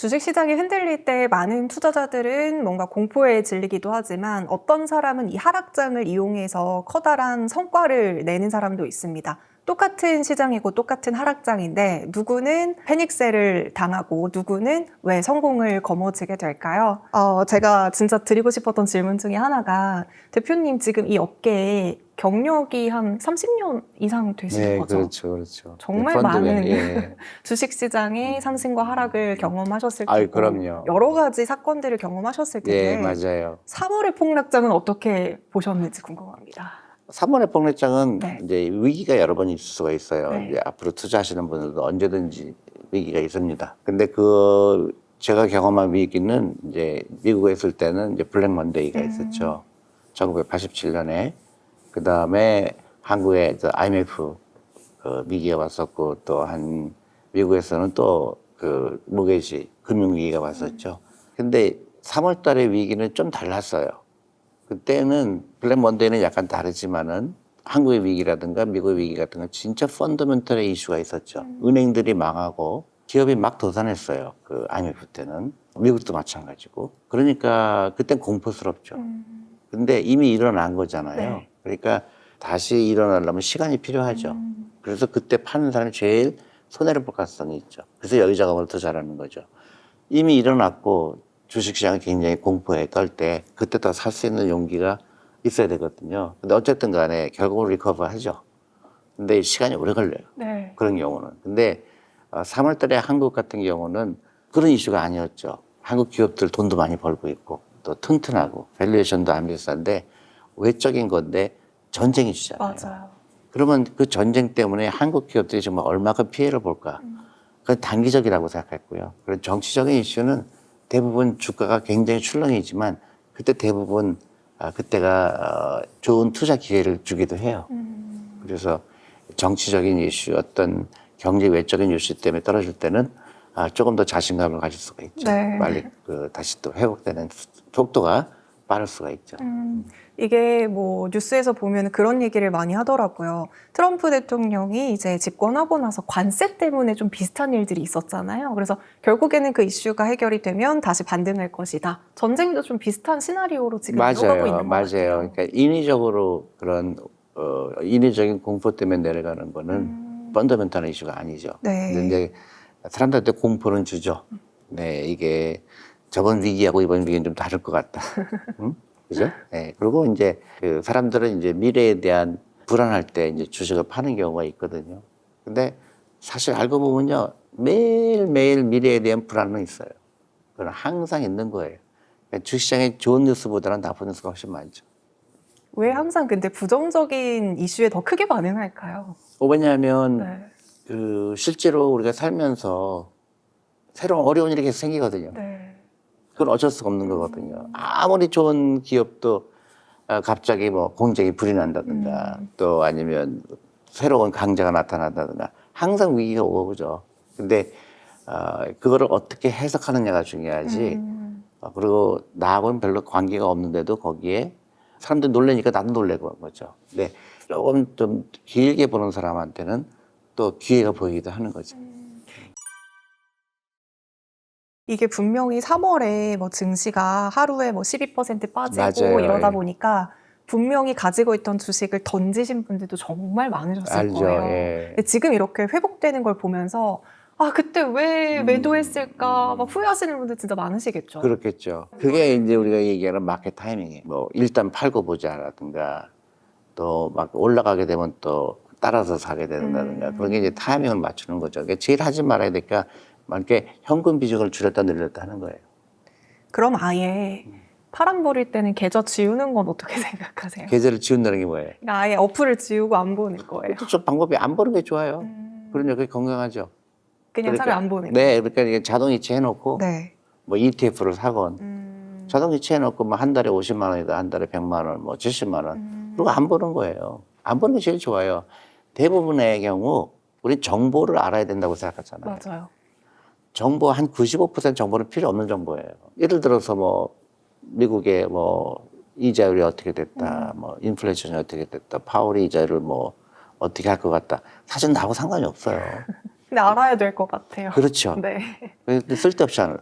주식시장이 흔들릴 때 많은 투자자들은 뭔가 공포에 질리기도 하지만 어떤 사람은 이 하락장을 이용해서 커다란 성과를 내는 사람도 있습니다. 똑같은 시장이고 똑같은 하락장인데 누구는 패닉셀을 당하고 누구는 왜 성공을 거머쥐게 될까요? 제가 진짜 드리고 싶었던 질문 중에 하나가 대표님 지금 이 업계에 경력이 한 30년 이상 되신 네, 거죠? 그렇죠, 그렇죠. 정말 펀드에, 많은 예. 주식시장의 상승과 하락을 경험하셨을 아유, 테고 그럼요. 여러 가지 사건들을 경험하셨을 예, 텐데 맞아요. 3월의 폭락장은 어떻게 보셨는지 궁금합니다. 3월의 폭락장은 네. 이제 위기가 여러 번 있을 수가 있어요. 네. 이제 앞으로 투자하시는 분들도 언제든지 위기가 있습니다. 근데 제가 경험한 위기는 이제 미국에 있을 때는 이제 블랙 먼데이가 있었죠. 1987년에. 그 다음에 한국에 IMF 위기가 왔었고 또 미국에서는 또 모게지 금융위기가 왔었죠. 근데 3월 달의 위기는 좀 달랐어요. 그때는 블랙 먼데이는 약간 다르지만은 한국의 위기라든가 미국의 위기 같은 건 진짜 펀더멘털의 이슈가 있었죠. 은행들이 망하고 기업이 막 도산했어요. IMF 때는. 미국도 마찬가지고. 그러니까 그땐 공포스럽죠. 근데 이미 일어난 거잖아요. 네. 그러니까 다시 일어나려면 시간이 필요하죠. 그래서 그때 파는 사람이 제일 손해를 볼 가능성이 있죠. 그래서 여기 작업을 더 잘하는 거죠. 이미 일어났고 주식시장이 굉장히 공포에 떨 때 그때 더 살 수 있는 용기가 있어야 되거든요. 근데 어쨌든 간에 결국은 리커버 하죠. 근데 시간이 오래 걸려요. 네. 그런 경우는. 근데 3월 달에 한국 같은 경우는 그런 이슈가 아니었죠. 한국 기업들 돈도 많이 벌고 있고 또 튼튼하고 밸류에이션도 안 비싼데 외적인 건데 전쟁이 주잖아요. 맞아요. 그러면 그 전쟁 때문에 한국 기업들이 정말 얼마큼 피해를 볼까? 그건 단기적이라고 생각했고요. 그런 정치적인 이슈는 대부분 주가가 굉장히 출렁이지만 그때 대부분 그때가 좋은 투자 기회를 주기도 해요. 그래서 정치적인 이슈, 어떤 경제 외적인 이슈 때문에 떨어질 때는 조금 더 자신감을 가질 수가 있죠. 네. 빨리 다시 또 회복되는 속도가 빠를 수가 있죠. 이게 뭐 뉴스에서 보면 그런 얘기를 많이 하더라고요. 트럼프 대통령이 이제 집권하고 나서 관세 때문에 좀 비슷한 일들이 있었잖아요. 그래서 결국에는 그 이슈가 해결이 되면 다시 반등할 것이다. 전쟁도 좀 비슷한 시나리오로 지금 이어가고 있는 것 맞아요. 같아요. 그러니까 인위적으로 그런 인위적인 공포 때문에 내려가는 거는 펀더멘탈한 이슈가 아니죠. 네. 근데 이제 사람들한테 공포는 주죠. 네, 이게 저번 위기하고 이번 위기는 좀 다를 것 같다. 응? 그죠? 네. 그리고 이제 사람들은 이제 미래에 대한 불안할 때 이제 주식을 파는 경우가 있거든요. 근데 사실 알고 보면요. 매일매일 미래에 대한 불안은 있어요. 그건 항상 있는 거예요. 그러니까 주식시장에 좋은 뉴스보다는 나쁜 뉴스가 훨씬 많죠. 왜 항상 근데 부정적인 이슈에 더 크게 반응할까요? 왜냐하면 네. 실제로 우리가 살면서 새로운 어려운 일이 계속 생기거든요. 네. 그건 어쩔 수가 없는 거거든요. 아무리 좋은 기업도 갑자기 뭐 공장이 불이 난다든가 또 아니면 새로운 강자가 나타난다든가 항상 위기가 오죠. 근데 그거를 어떻게 해석하느냐가 중요하지. 그리고 나하고는 별로 관계가 없는데도 거기에 사람들이 놀라니까 나도 놀래고 한 거죠. 근데 조금 좀 길게 보는 사람한테는 또 기회가 보이기도 하는 거죠. 이게 분명히 3월에 뭐 증시가 하루에 뭐 12% 빠지고 맞아요. 이러다 예. 보니까 분명히 가지고 있던 주식을 던지신 분들도 정말 많으셨을 알죠. 거예요. 예. 근데 지금 이렇게 회복되는 걸 보면서 그때 왜 매도했을까 막 후회하시는 분들 진짜 많으시겠죠. 그렇겠죠. 그게 이제 우리가 얘기하는 마켓 타이밍이에요. 뭐 일단 팔고 보자라든가 또 막 올라가게 되면 또 따라서 사게 된다든가 그런 게 이제 타이밍을 맞추는 거죠. 그러니까 제일 하지 말아야 되니까 막 이렇게 현금 비중을 줄였다 늘렸다 하는 거예요. 그럼 아예 파란불일 때는 계좌 지우는 건 어떻게 생각하세요? 계좌를 지운다는 게 뭐예요? 그러니까 아예 어플을 지우고 안 보는 거예요. 그렇죠. 방법이 안 보는 게 좋아요. 그러냐, 그게 건강하죠. 그냥 차라리 안 보는 네, 거. 그러니까 이게 자동이체 해놓고 네. 뭐 ETF를 사건 자동이체 해놓고 뭐 한 달에 50만 원이다, 한 달에 100만 원, 뭐 70만 원. 그리고 안 보는 거예요. 안 보는 게 제일 좋아요. 대부분의 경우 우리 정보를 알아야 된다고 생각하잖아요. 맞아요. 정보 한 95% 정보는 필요 없는 정보예요. 예를 들어서 뭐 미국의 뭐 이자율이 어떻게 됐다, 뭐 인플레이션이 어떻게 됐다, 파월이 이자율을 뭐 어떻게 할 것 같다. 사실 나하고 상관이 없어요. 근데 알아야 될 것 같아요. 그렇죠. 네. 쓸데없이 하는.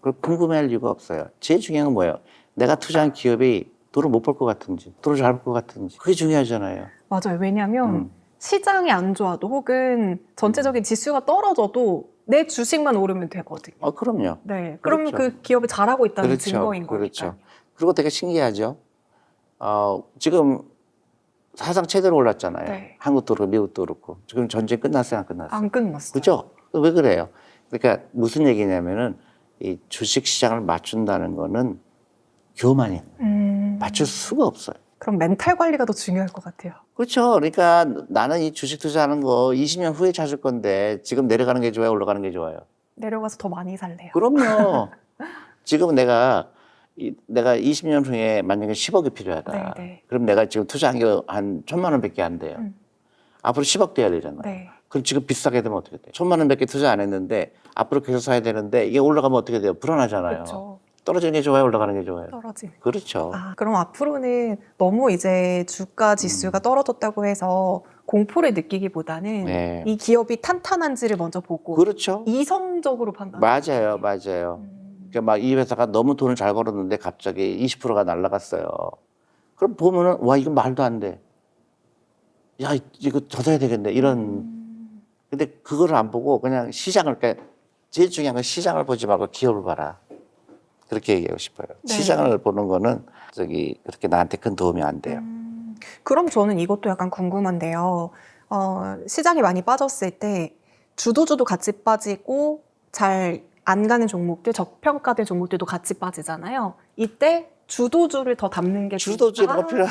그걸 궁금해할 이유가 없어요. 제일 중요한 건 뭐예요? 내가 투자한 기업이 돈을 못 벌 것 같은지, 돈을 잘 벌 것 같은지. 그게 중요하잖아요. 맞아요. 왜냐하면 음. 시장이 안 좋아도 혹은 전체적인 지수가 떨어져도 내 주식만 오르면 되거든요. 그럼요. 네, 그러면 그렇죠. 그 기업이 잘하고 있다는 그렇죠. 증거인 그렇죠. 거니까. 그리고 되게 신기하죠. 지금 사상 최대로 올랐잖아요. 네. 한국도 그렇고 미국도 그렇고. 지금 전쟁 끝났어요, 안 끝났어요? 안 끝났어요. 그죠? 왜 그래요? 그러니까 무슨 얘기냐면은 이 주식 시장을 맞춘다는 거는 교만이에요. 맞출 수가 없어요. 그럼 멘탈 관리가 더 중요할 것 같아요. 그렇죠. 그러니까 나는 이 주식 투자하는 거 20년 후에 찾을 건데 지금 내려가는 게 좋아요, 올라가는 게 좋아요? 내려가서 더 많이 살래요. 그럼요. 지금 내가 20년 후에 만약에 10억이 필요하다. 네, 네. 그럼 내가 지금 투자한 게 한 1,000만 원밖에 안 돼요. 앞으로 10억 돼야 되잖아요. 네. 그럼 지금 비싸게 되면 어떻게 돼요? 1,000만 원밖에 투자 안 했는데 앞으로 계속 사야 되는데 이게 올라가면 어떻게 돼요? 불안하잖아요. 그렇죠. 떨어지는 게 좋아요, 올라가는 게 좋아요? 떨어진. 그렇죠. 그럼 앞으로는 너무 이제 주가 지수가 떨어졌다고 해서 공포를 느끼기보다는 네. 이 기업이 탄탄한지를 먼저 보고 그렇죠. 이성적으로 판단. 맞아요, 맞아요. 그러니까 막 이 회사가 너무 돈을 잘 벌었는데 갑자기 20%가 날라갔어요. 그럼 보면은 와 이거 말도 안 돼. 야 이거 더 사야 되겠네 이런. 근데 그거를 안 보고 그냥 시장을, 그러니까 제일 중요한 건 시장을 보지 말고 기업을 봐라. 그렇게 얘기하고 싶어요. 네. 시장을 보는 거는 그렇게 나한테 큰 도움이 안 돼요. 그럼 저는 이것도 약간 궁금한데요. 시장이 많이 빠졌을 때 주도주도 같이 빠지고 잘 안 가는 종목들, 저평가된 종목들도 같이 빠지잖아요. 이때 주도주를 더 담는 게 주도주가 필요한.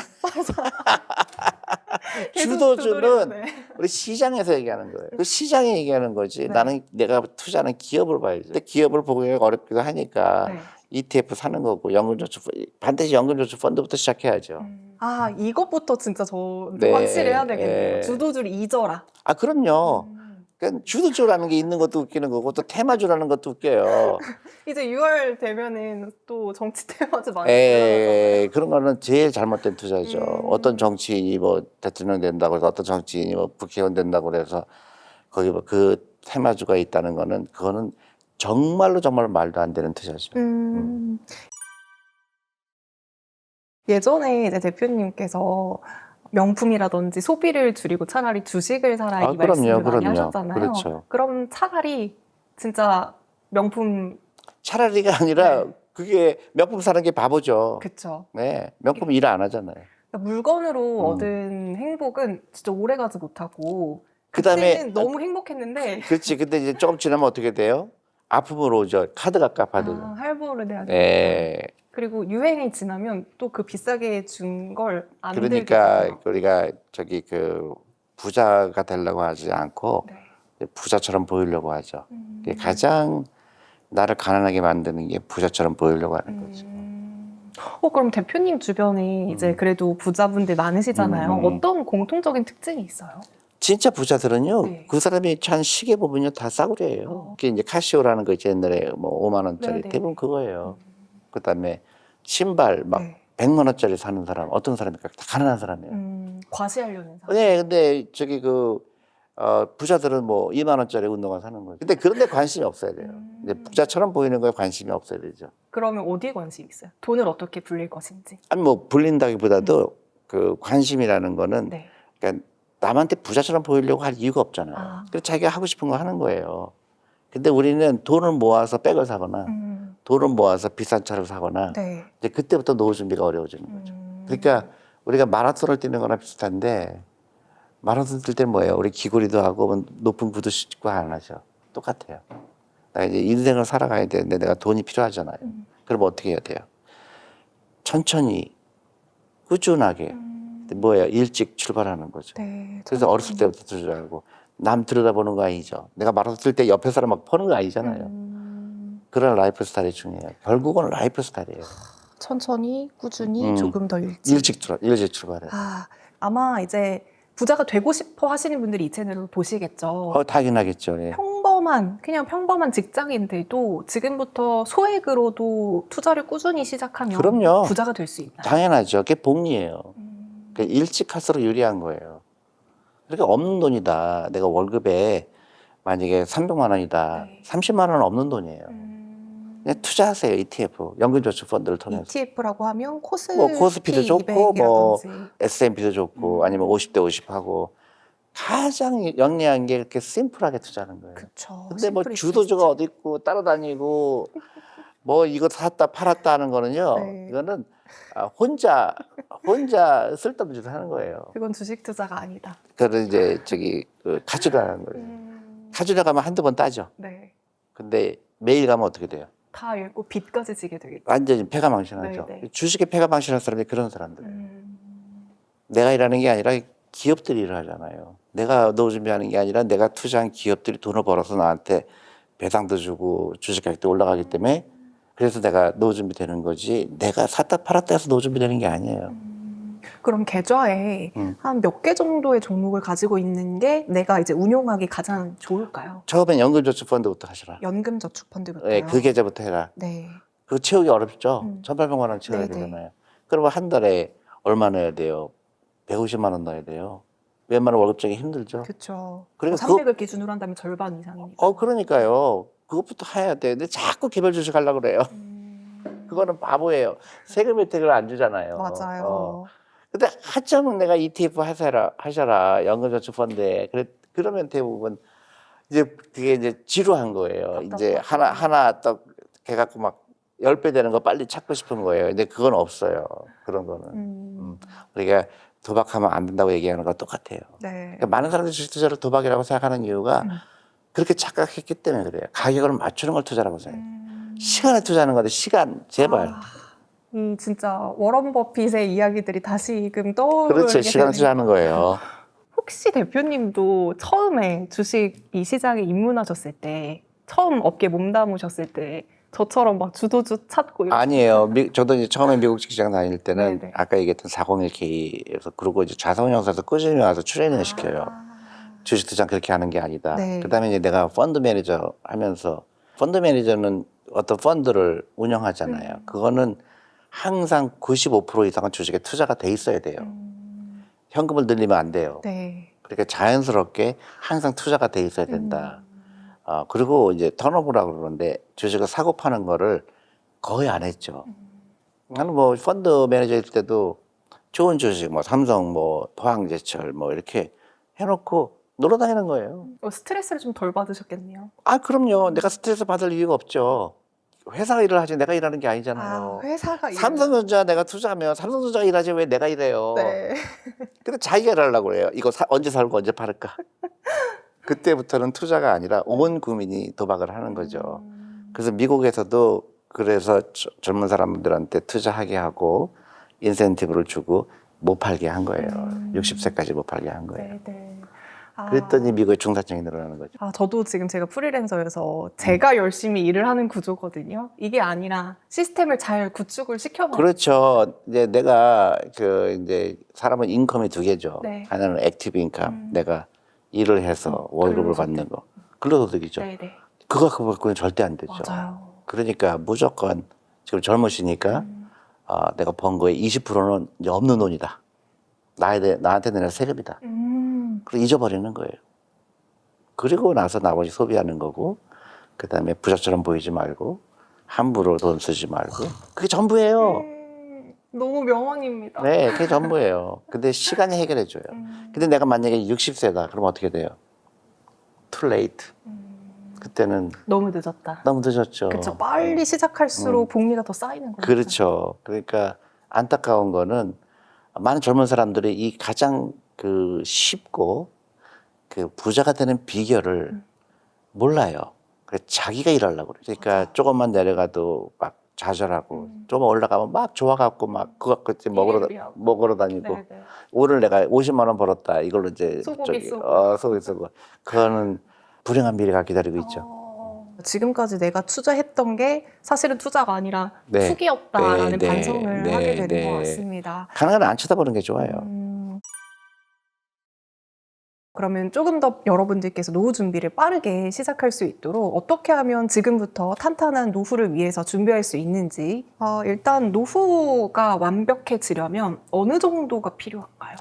주도주는 네. 우리 시장에서 얘기하는 거예요. 그 시장이 얘기하는 거지. 네. 나는 내가 투자하는 기업을 봐야지. 근데 기업을 보기가 어렵기도 하니까 네. ETF 사는 거고 연금저축, 반드시 연금저축 펀드부터 시작해야죠. 이것부터 진짜 저 네. 확실해야 되겠네요. 네. 주도주를 잊어라. 그럼요. 그러니까 주도주라는 게 있는 것도 웃기는 거고 또 테마주라는 것도 웃겨요. 이제 6월 되면은 또 정치 테마주 많이 올라가잖아요. 그런 거는 제일 잘못된 투자죠. 어떤 정치인이 뭐 대통령 된다고 해서 어떤 정치인이 뭐 국회의원 된다고 그래서 거기 뭐 그 테마주가 있다는 거는 그거는 정말 말도 안 되는 투자죠. 예전에 이제 대표님께서 명품이라든지 소비를 줄이고 차라리 주식을 사라 이 그럼요, 말씀을 많이 그럼요. 하셨잖아요. 그렇죠. 그럼 차라리 진짜 명품 차라리가 아니라 네. 그게 명품 사는 게 바보죠. 그쵸. 네, 명품 일 안 하잖아요. 그러니까 물건으로 얻은 행복은 진짜 오래 가지 못하고 그다음에 그때는 너무 행복했는데 그렇지. 근데 이제 조금 지나면 어떻게 돼요? 아픔으로 오죠. 카드가 갚아들죠. 할부를 내야 되니까. 네. 그리고 유행이 지나면 또 그 비싸게 준 걸 안 들게 그러니까 되더라고요. 우리가 그 부자가 되려고 하지 않고 네. 부자처럼 보이려고 하죠. 가장 나를 가난하게 만드는 게 부자처럼 보이려고 하는 거죠. 그럼 대표님 주변에 이제 그래도 부자분들 많으시잖아요. 어떤 공통적인 특징이 있어요? 진짜 부자들은요, 네. 그 사람이 찬 시계 보면요, 다 싸구려예요. 그게 이제 카시오라는 거 있죠. 옛날에 뭐 5만 원짜리. 네네. 대부분 그거예요. 그 다음에 신발 막 네. 100만 원짜리 사는 사람, 어떤 사람입니까? 다 가난한 사람이에요. 과시하려는 사람. 네, 근데 부자들은 뭐 2만 원짜리 운동화 사는 거죠. 근데 그런 데 관심이 없어야 돼요. 이제 부자처럼 보이는 거에 관심이 없어야 되죠. 그러면 어디에 관심이 있어요? 돈을 어떻게 불릴 것인지. 아니 뭐 불린다기보다도 그 관심이라는 거는 네. 그러니까 남한테 부자처럼 보이려고 할 이유가 없잖아요. 그래서 자기가 하고 싶은 거 하는 거예요. 근데 우리는 돈을 모아서 백을 사거나 돈을 모아서 비싼 차를 사거나 네. 이제 그때부터 노후 준비가 어려워지는 거죠. 그러니까 우리가 마라톤을 뛰는 거나 비슷한데 마라톤 뛸 때는 뭐예요? 우리 귀걸이도 하고 높은 구두 신고 안 하죠. 똑같아요. 나 이제 인생을 살아가야 되는데 내가 돈이 필요하잖아요. 그럼 어떻게 해야 돼요? 천천히 꾸준하게 뭐예요? 일찍 출발하는 거죠. 네. 그래서 어렸을 때부터 투자하고 남 들여다보는 거 아니죠. 내가 마라톤 뛸 때 옆에 사람 막 퍼는 거 아니잖아요. 그런 라이프 스타일이 중요해요. 결국은 라이프 스타일이에요. 천천히, 꾸준히, 조금 더 일찍. 일찍 출발해요. 아마 이제 부자가 되고 싶어 하시는 분들이 이 채널을 보시겠죠. 당연하겠죠. 예. 그냥 평범한 직장인들도 지금부터 소액으로도 투자를 꾸준히 시작하면 그럼요. 부자가 될 수 있나요? 당연하죠. 그게 복리예요. 그러니까 일찍 할수록 유리한 거예요. 그러니까 없는 돈이다. 내가 월급에 만약에 300만 원이다. 네. 30만 원은 없는 돈이에요. 그냥 투자하세요. ETF, 연금저축펀드를 통해서. ETF라고 하면 코스피 뭐 코스피도 좋고 뭐 200이라든지. S&P도 좋고 아니면 50대 50 하고 가장 영리한 게 이렇게 심플하게 투자하는 거예요. 그쵸. 근데 뭐 심플이 주도주가 베스트. 어디 있고 따라다니고 뭐 이거 샀다 팔았다 하는 거는요. 네. 이거는 혼자 쓸데없는 짓을 하는 거예요. 그건 주식 투자가 아니다. 그걸 이제 카지노 하는 거예요. 카지노 가면 한두 번 따죠. 네. 근데 매일 가면 어떻게 돼요? 다 읽고 빚까지 지게 되겠죠. 완전히 패가 망신하죠. 네, 네. 주식에 패가 망신한 사람이 그런 사람들이에요. 내가 일하는 게 아니라 기업들이 일하잖아요. 내가 노후 준비하는 게 아니라 내가 투자한 기업들이 돈을 벌어서 나한테 배당도 주고 주식 가격도 올라가기 때문에 그래서 내가 노후 준비되는 거지 내가 샀다 팔았다 해서 노후 준비되는 게 아니에요. 그럼 계좌에 한 몇 개 정도의 종목을 가지고 있는 게 내가 이제 운용하기 가장 좋을까요? 처음엔 연금저축펀드부터 하시라. 연금저축펀드부터요? 네, 그 계좌부터 해라. 네. 그거 채우기 어렵죠? 1,800만 원 채워야 네네. 되잖아요. 그러면 한 달에 얼마 넣어야 돼요? 150만 원 넣어야 돼요. 웬만한 월급 정이 힘들죠? 그렇죠. 그리고 300을 기준으로 한다면 절반 이상이니까. 그러니까요. 그것부터 해야 돼. 근데 자꾸 개별 주식 하려고 그래요. 그거는 바보예요. 세금 혜택을 안 주잖아요. 맞아요. 근데 하찮은 내가 ETF 하셔라. 연금저축펀드에. 그러면 대부분 이제 그게 이제 지루한 거예요. 이제 하나 딱 해갖고 막 10배 되는 거 빨리 찾고 싶은 거예요. 근데 그건 없어요. 그런 거는. 우리가 도박하면 안 된다고 얘기하는 거 똑같아요. 네. 그러니까 많은 사람들이 주식 투자를 도박이라고 생각하는 이유가 그렇게 착각했기 때문에 그래요. 가격을 맞추는 걸 투자라고 생각해요. 시간을 투자하는 건데 시간 제발. 진짜 워런 버핏의 이야기들이 다시금 떠오르게 그렇죠. 시간을 되네요. 투자하는 거예요. 혹시 대표님도 처음에 주식 이 시장에 입문하셨을 때 처음 업계 몸담으셨을 때 저처럼 막 주도주 찾고 이렇게 아니에요. 저도 이제 처음에 미국 직장 다닐 때는 네네. 아까 얘기했던 401K에서 그러고 이제 자산운용사에서 꾸준히 와서 트레이닝을 시켜요. 주식 투자 그렇게 하는 게 아니다. 네. 그다음에 이제 내가 펀드 매니저 하면서 펀드 매니저는 어떤 펀드를 운영하잖아요. 그거는 항상 95% 이상은 주식에 투자가 돼 있어야 돼요. 현금을 늘리면 안 돼요. 네. 그러니까 자연스럽게 항상 투자가 돼 있어야 된다. 그리고 이제 턴오버라고 그러는데 주식을 사고 파는 거를 거의 안 했죠. 나는 뭐 펀드 매니저일 때도 좋은 주식, 뭐 삼성, 뭐 포항제철 뭐 이렇게 해놓고 놀러 다니는 거예요. 스트레스를 좀 덜 받으셨겠네요. 그럼요. 내가 스트레스 받을 이유가 없죠. 회사가 일을 하지 내가 일하는 게 아니잖아요. 회사가 삼성전자 내가 투자하면 삼성전자가 일하지 왜 내가 일해요. 네. 근데 자기가 일하려고 그래요. 이거 언제 살고 언제 팔을까. 그때부터는 투자가 아니라 온 국민이 도박을 하는 거죠. 그래서 미국에서도 그래서 젊은 사람들한테 투자하게 하고 인센티브를 주고 못 팔게 한 거예요. 60세까지 못 팔게 한 거예요. 네. 그랬더니 미국의 중산층이 늘어나는 거죠. 저도 지금 제가 프리랜서여서 제가 열심히 일을 하는 구조거든요. 이게 아니라 시스템을 잘 구축을 시켜놔. 그렇죠. 이제 내가 이제 사람은 인컴이 두 개죠. 네. 하나는 액티브 인컴, 내가 일을 해서 월급을 근로소득. 받는 거. 근로소득이죠. 네네. 그거는 절대 안 되죠. 맞아요. 그러니까 무조건 지금 젊으시니까 내가 번 거에 20%는 이제 없는 돈이다. 나한테 내는 세금이다. 그리고 잊어버리는 거예요. 그리고 나서 나머지 소비하는 거고, 그 다음에 부자처럼 보이지 말고, 함부로 돈 쓰지 말고, 그게 전부예요. 너무 명언입니다. 네, 그게 전부예요. 근데 시간이 해결해줘요. 근데 내가 만약에 60세다. 그럼 어떻게 돼요? Too late. 그때는 너무 늦었다. 너무 늦었죠. 그렇죠. 빨리 시작할수록 복리가 더 쌓이는 거죠. 그렇죠. 그러니까 안타까운 거는 많은 젊은 사람들이 이 가장 쉽고 부자가 되는 비결을 몰라요. 그래서 자기가 일하려고 그래요. 그러니까 조금만 내려가도 막 좌절하고 조금 올라가면 막 좋아갖고 막 그거 그때 먹으러 다니고 네네. 오늘 내가 50만 원 벌었다. 이걸로 이제 소고기 쏘고. 소고기 쏘고 그거는 불행한 미래가 기다리고 있죠. 지금까지 내가 투자했던 게 사실은 투자가 아니라 네. 투기였다라는 네, 반성을 네, 하게 되는 네. 것 같습니다. 가능한 안 쳐다보는 게 좋아요. 그러면 조금 더 여러분들께서 노후 준비를 빠르게 시작할 수 있도록 어떻게 하면 지금부터 탄탄한 노후를 위해서 준비할 수 있는지 일단 노후가 완벽해지려면 어느 정도가 필요할까요?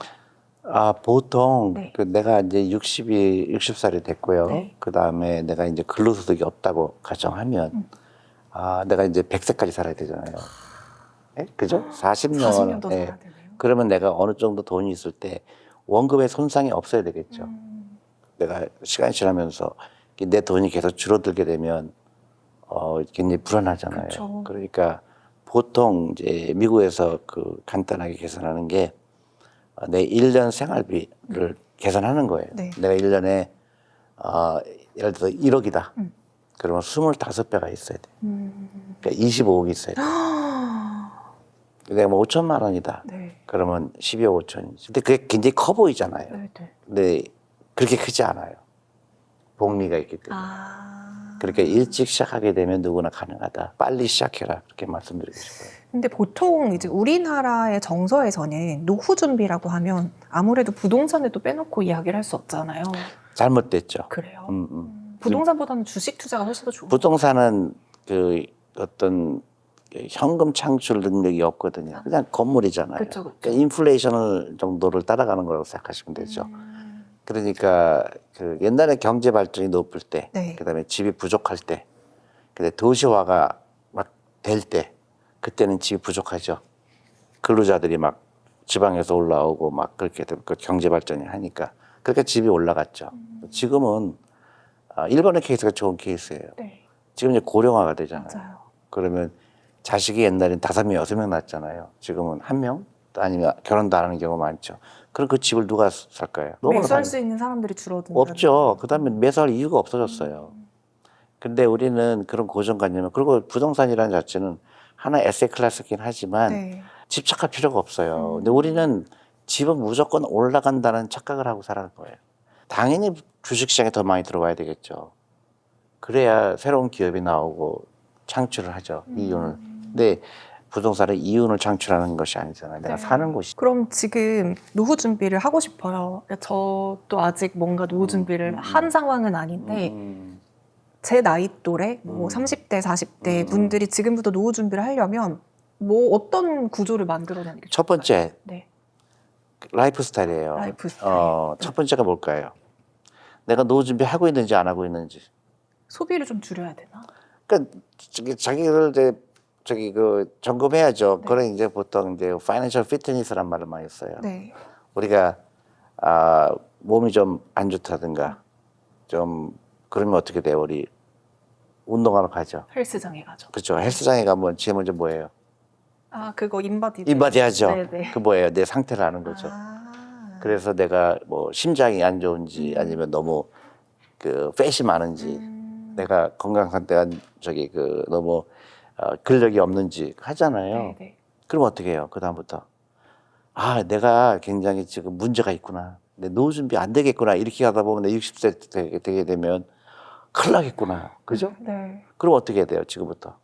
보통 네. 내가 이제 60살이 됐고요. 네. 그 다음에 내가 이제 근로소득이 없다고 가정하면 아, 내가 이제 100세까지 살아야 되잖아요. 예? 그죠? 40년. 40년 더 예. 살아야 되네요. 그러면 내가 어느 정도 돈이 있을 때 원금의 손상이 없어야 되겠죠. 내가 시간이 지나면서 내 돈이 계속 줄어들게 되면 굉장히 불안하잖아요. 그쵸. 그러니까 보통 이제 미국에서 그 간단하게 계산하는 게 내 1년 생활비를 계산하는 거예요. 네. 내가 1년에 예를 들어 1억이다. 그러면 25배가 있어야 돼. 그러니까 25억이 있어야 돼. 내가 뭐 5천만 원이다. 네. 그러면 12억 5천이지. 근데 그게 굉장히 커 보이잖아요. 네, 네. 근데 그렇게 크지 않아요. 복리가 있기 때문에. 그렇게 일찍 시작하게 되면 누구나 가능하다. 빨리 시작해라. 그렇게 말씀드리고 싶어요. 근데 보통 이제 우리나라의 정서에서는 노후 준비라고 하면 아무래도 부동산을 또 빼놓고 이야기를 할 수 없잖아요. 잘못됐죠. 그래요. 음. 부동산보다는 주식 투자가 훨씬 더 좋은. 부동산은 그 어떤 현금 창출 능력이 없거든요. 그냥 건물이잖아요. 그쵸, 그쵸. 그러니까 인플레이션 정도를 따라가는 거라고 생각하시면 되죠. 그러니까 그 옛날에 경제 발전이 높을 때, 네. 그다음에 집이 부족할 때, 근데 도시화가 막 될 때, 그때는 집이 부족하죠. 근로자들이 막 지방에서 올라오고 막 그렇게 그 경제 발전이 하니까 그러니까 집이 올라갔죠. 지금은 일본의 케이스가 좋은 케이스예요. 네. 지금 이제 고령화가 되잖아요. 맞아요. 그러면 자식이 옛날엔 5명, 6명 낳았잖아요. 지금은 1명? 아니면 결혼도 안 하는 경우가 많죠. 그럼 그 집을 누가 살까요? 매수할 수 있는 사람들이 줄어든다. 없죠. 그 다음에 매수할 이유가 없어졌어요. 근데 우리는 그런 고정관념을, 그리고 부동산이라는 자체는 하나의 에세이 클래스긴 하지만 네. 집착할 필요가 없어요. 근데 우리는 집은 무조건 올라간다는 착각을 하고 살아는 거예요. 당연히 주식시장에 더 많이 들어와야 되겠죠. 그래야 새로운 기업이 나오고 창출을 하죠. 이윤을. 근데 부동산은 이윤을 창출하는 것이 아니잖아요. 내가 네. 사는 곳이. 그럼 지금 노후 준비를 하고 싶어요. 저도 아직 뭔가 노후 준비를 한 상황은 아닌데 제 나이 또래, 뭐 30대, 40대 분들이 지금부터 노후 준비를 하려면 뭐 어떤 구조를 만들어내는 게 첫 번째, 네. 라이프 스타일이에요. 라이프 스타일. 첫 번째가 뭘까요? 내가 노후 준비하고 있는지 안 하고 있는지. 소비를 좀 줄여야 되나? 그러니까 자기를 이제 그 점검해야죠. 네. 그래 이제 보통 이제 파이낸셜 피트니스란 말을 많이 써요. 네. 우리가 몸이 좀 안 좋다든가 좀 그러면 어떻게 돼요? 우리 운동하러 가죠. 헬스장에 가죠. 그렇죠. 헬스장에 가면 제일 먼저 뭐예요? 아, 그거 인바디. 인바디 하죠. 네네. 그 뭐예요? 내 상태를 아는 거죠. 그래서 내가 뭐 심장이 안 좋은지 아니면 너무 그 팻이 많은지 내가 건강 상태가 그 너무 근력이 없는지 하잖아요. 네네. 그럼 어떻게 해요? 그 다음부터 내가 굉장히 지금 문제가 있구나. 내 노후 준비 안 되겠구나. 이렇게 하다 보면 내 60세 되게 되면 큰일 나겠구나. 그죠? 네. 그럼 어떻게 해야 돼요? 지금부터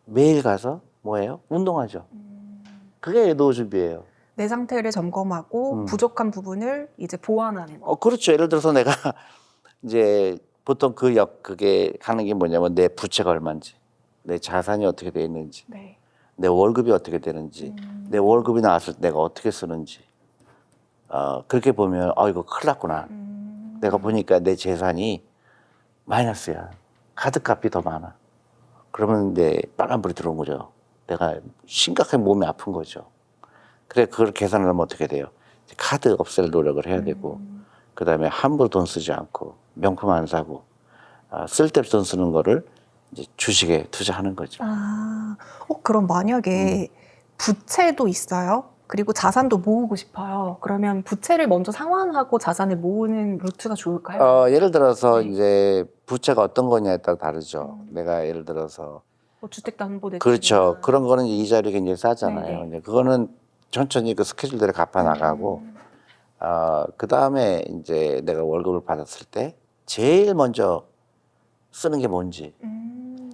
매일 가서 뭐예요? 운동하죠. 그게 노후 준비예요. 내 상태를 점검하고 부족한 부분을 이제 보완하는. 그렇죠. 예를 들어서 내가 이제 보통 그게 하는 게 뭐냐면 내 부채가 얼마인지, 내 자산이 어떻게 돼 있는지, 네. 내 월급이 어떻게 되는지, 내 월급이 나왔을 때 내가 어떻게 쓰는지. 그렇게 보면 이거 큰일 났구나. 내가 보니까 내 재산이 마이너스야. 카드값이 더 많아. 그러면 이제 빨간불이 들어온 거죠. 내가 심각하게 몸이 아픈 거죠. 그래 그걸 계산을 하면 어떻게 돼요? 카드 없앨 노력을 해야 되고 그다음에 함부로 돈 쓰지 않고 명품 안 사고 쓸데없이 돈 쓰는 거를 이제 주식에 투자하는 거죠. 그럼 만약에 부채도 있어요? 그리고 자산도 모으고 싶어요. 그러면 부채를 먼저 상환하고 자산을 모으는 루트가 좋을까요? 예를 들어서 네. 이제 부채가 어떤 거냐에 따라 다르죠. 내가 예를 들어서 뭐 주택담보대출. 그렇죠. 그런 거는 이제 이자율이 굉장히 싸잖아요. 네네. 이제 그거는 천천히 그 스케줄대로 갚아 나가고 그 다음에 이제 내가 월급을 받았을 때 제일 먼저 쓰는 게 뭔지.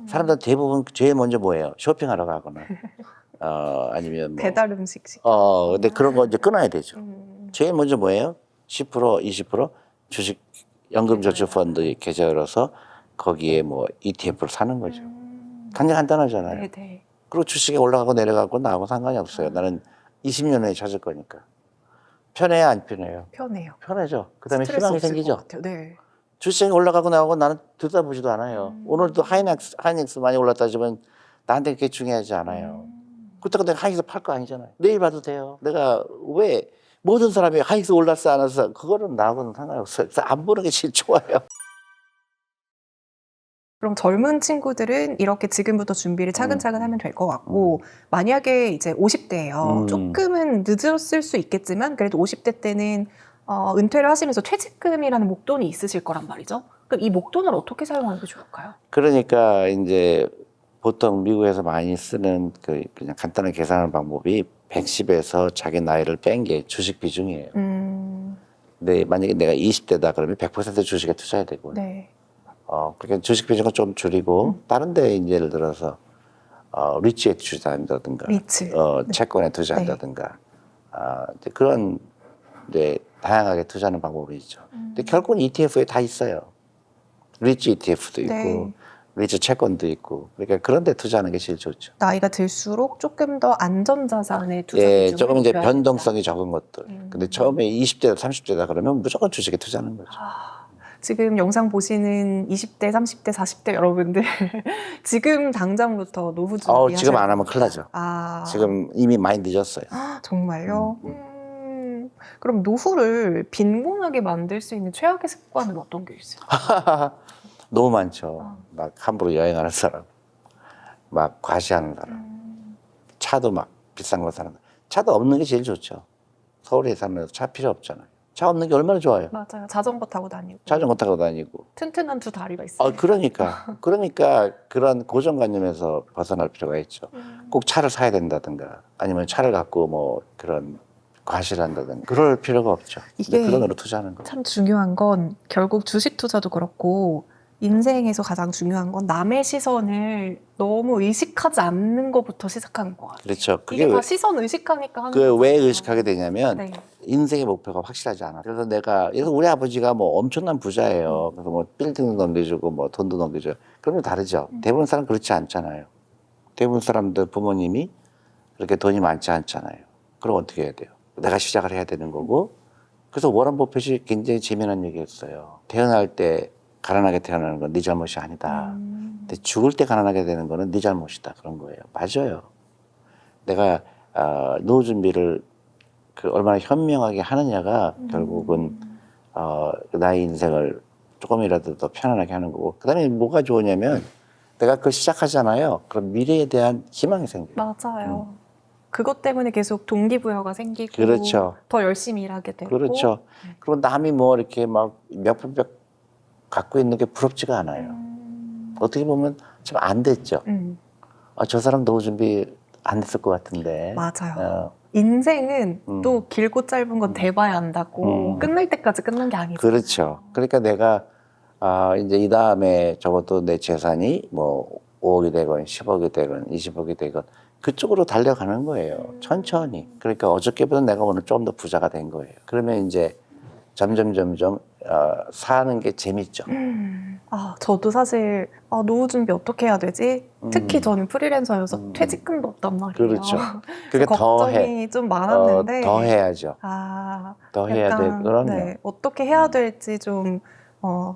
사람들 대부분 제일 먼저 뭐예요? 쇼핑하러 가거나 아니면 뭐 배달 음식. 근데 그런 거 이제 끊어야 되죠. 제일 먼저 뭐예요? 10%, 20% 주식 연금저축펀드 계좌 열어서 거기에 뭐 ETF를 사는 거죠. 굉장히 간단하잖아요. 네네. 그리고 주식이 올라가고 내려가고 나하고 상관이 없어요. 나는 20년 후에 찾을 거니까. 편해요, 안 편해요? 편해요. 편하죠. 그다음에 스트레스 희망이 없을 생기죠. 것 같아요. 네. 주식이 올라가고 나오고 나는 들여다보지도 않아요. 오늘도 하이닉스 많이 올랐다 하지만 나한테 그렇게 중요하지 않아요. 그렇다고 내가 하이닉스 팔 거 아니잖아요. 내일 봐도 돼요. 내가 왜 모든 사람이 하이닉스 올랐어 안 올랐어 그거는 나하고는 상관없어요. 그래서 안 보는 게 제일 좋아요. 그럼 젊은 친구들은 이렇게 지금부터 준비를 차근차근 하면 될 것 같고, 만약에 이제 50대예요. 조금은 늦었을 수 있겠지만, 그래도 50대 때는 은퇴를 하시면서 퇴직금이라는 목돈이 있으실 거란 말이죠. 그럼 이 목돈을 어떻게 사용하는 게 좋을까요? 그러니까 이제 보통 미국에서 많이 쓰는 그냥 간단한 계산하는 방법이 110에서 자기 나이를 뺀 게 주식 비중이에요. 근데 만약에 내가 20대다 그러면 100% 주식에 투자해야 되고요. 네. 그러니까 주식 비중을 좀 줄이고 다른 데 이제 예를 들어서 리츠에 투자한다든가 리츠. 네. 채권에 투자한다든가 이제 그런 이제 다양하게 투자하는 방법이 있죠. 근데 결국은 ETF에 다 있어요. 리츠 ETF도 있고 네. 리츠 채권도 있고 그러니까 그런 데 투자하는 게 제일 좋죠. 나이가 들수록 조금 더 안전자산에 투자 예, 비중을 조금 이제 높여야 변동성이 적은 것들. 근데 처음에 20대다 30대다 그러면 무조건 주식에 투자하는 거죠. 지금 영상 보시는 20대, 30대, 40대 여러분들 지금 당장부터 노후 준비하셔야 지금 안 하면 큰일 나죠. 지금 이미 많이 늦었어요. 정말요? 그럼 노후를 빈곤하게 만들 수 있는 최악의 습관은 어떤 게 있어요? 너무 많죠. 막 함부로 여행하는 사람, 막 과시하는 사람, 차도 막 비싼 거 사는 사람. 차도 없는 게 제일 좋죠. 서울에 살면서 차 필요 없잖아요. 차 없는 게 얼마나 좋아요. 맞아요. 자전거 타고 다니고. 자전거 타고 다니고. 튼튼한 두 다리가 있어요. 그러니까 그런 고정관념에서 벗어날 필요가 있죠. 꼭 차를 사야 된다든가 아니면 차를 갖고 뭐 그런 과시를 한다든가 그럴 필요가 없죠. 이게 그런 거로 투자하는 거. 참 중요한 건 결국 주식 투자도 그렇고 인생에서 가장 중요한 건 남의 시선을 너무 의식하지 않는 것부터 시작하는 것 같아요. 그렇죠. 이게 다 시선 의식하니까 하는 왜 거잖아요. 의식하게 되냐면 네. 인생의 목표가 확실하지 않아. 그래서 그래서 우리 아버지가 뭐 엄청난 부자예요. 그래서 뭐 빌딩도 넘겨주고 뭐 돈도 넘겨줘요. 그러면 다르죠. 대부분 사람 그렇지 않잖아요. 대부분 사람들 부모님이 그렇게 돈이 많지 않잖아요. 그럼 어떻게 해야 돼요? 내가 시작을 해야 되는 거고. 그래서 워런 버핏이 굉장히 재미난 얘기했어요. 태어날 때 가난하게 태어나는 건 네 잘못이 아니다. 근데 죽을 때 가난하게 되는 거는 네 잘못이다. 그런 거예요. 맞아요. 내가 노후 준비를 얼마나 현명하게 하느냐가 결국은 나의 인생을 조금이라도 더 편안하게 하는 거고. 그다음에 뭐가 좋으냐면 내가 그걸 시작하잖아요. 그럼 미래에 대한 희망이 생겨요. 맞아요. 그것 때문에 계속 동기부여가 생기고 그렇죠. 더 열심히 일하게 되고. 그렇죠. 그리고 남이 뭐 이렇게 막 명품백 갖고 있는 게 부럽지가 않아요. 어떻게 보면 좀 안 됐죠. 저 사람 노후 준비 안 됐을 것 같은데. 맞아요. 인생은 또 길고 짧은 건 돼봐야 한다고 끝날 때까지 끝난 게 아니죠. 그렇죠. 그러니까 내가 이제 이 다음에 적어도 내 재산이 뭐 5억이 되건 10억이 되건 20억이 되건 그쪽으로 달려가는 거예요. 천천히. 그러니까 어저께보다 내가 오늘 좀 더 부자가 된 거예요. 그러면 이제 점점 사는 게 재밌죠. 저도 사실 노후 준비 어떻게 해야 되지? 특히 저는 프리랜서여서 퇴직금도 없단 말이에요. 그렇죠. 그러니까 걱정이 좀 많았는데 더 해야죠. 더 해야 돼. 그럼요. 네, 어떻게 해야 될지 좀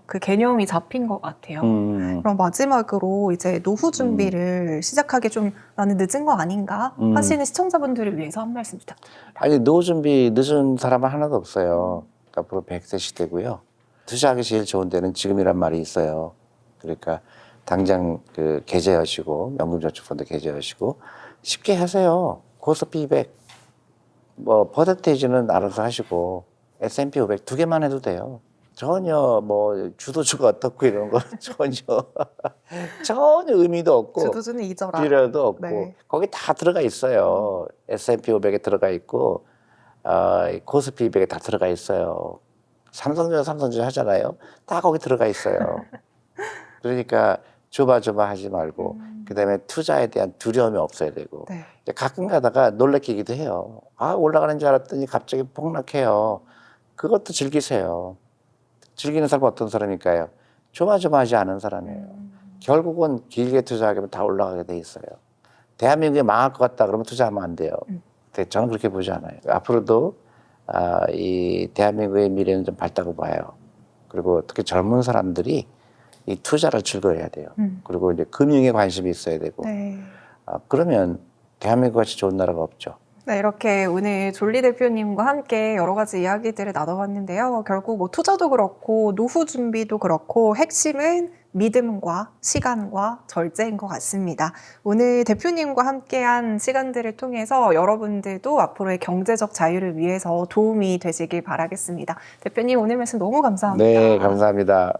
그 개념이 잡힌 것 같아요. 그럼 마지막으로 이제 노후 준비를 시작하기 좀 나는 늦은 거 아닌가 하시는 시청자분들을 위해서 한 말씀 부탁드립니다. 아니 노후 준비 늦은 사람은 하나도 없어요. 앞으로 100세 시대고요. 투자하기 제일 좋은 때는 지금이란 말이 있어요. 그러니까 당장 계좌하시고 연금저축펀드 계좌하시고 쉽게 하세요. 코스피 200 뭐 퍼센테이지는 알아서 하시고 S&P 500 두 개만 해도 돼요. 전혀 뭐 주도주가 어떻고 이런 거 전혀 의미도 없고 주도주는 잊어라. 필요도 없고 네. 거기 다 들어가 있어요. S&P 500에 들어가 있고 코스피 200에 다 들어가 있어요. 삼성전자 하잖아요. 다 거기 들어가 있어요. 그러니까 조바조바하지 말고 그다음에 투자에 대한 두려움이 없어야 되고 네. 가끔 가다가 놀래키기도 해요. 올라가는 줄 알았더니 갑자기 폭락해요. 그것도 즐기세요. 즐기는 사람은 어떤 사람일까요? 조마조마하지 않은 사람이에요. 결국은 길게 투자하면 다 올라가게 돼 있어요. 대한민국이 망할 것 같다 그러면 투자하면 안 돼요. 근데 저는 그렇게 보지 않아요. 앞으로도 이 대한민국의 미래는 좀 밝다고 봐요. 그리고 특히 젊은 사람들이 이 투자를 즐거워해야 돼요. 그리고 이제 금융에 관심이 있어야 되고. 네. 그러면 대한민국 같이 좋은 나라가 없죠. 네, 이렇게 오늘 졸리 대표님과 함께 여러 가지 이야기들을 나눠봤는데요. 결국 뭐 투자도 그렇고 노후 준비도 그렇고 핵심은 믿음과 시간과 절제인 것 같습니다. 오늘 대표님과 함께한 시간들을 통해서 여러분들도 앞으로의 경제적 자유를 위해서 도움이 되시길 바라겠습니다. 대표님 오늘 말씀 너무 감사합니다. 네, 감사합니다.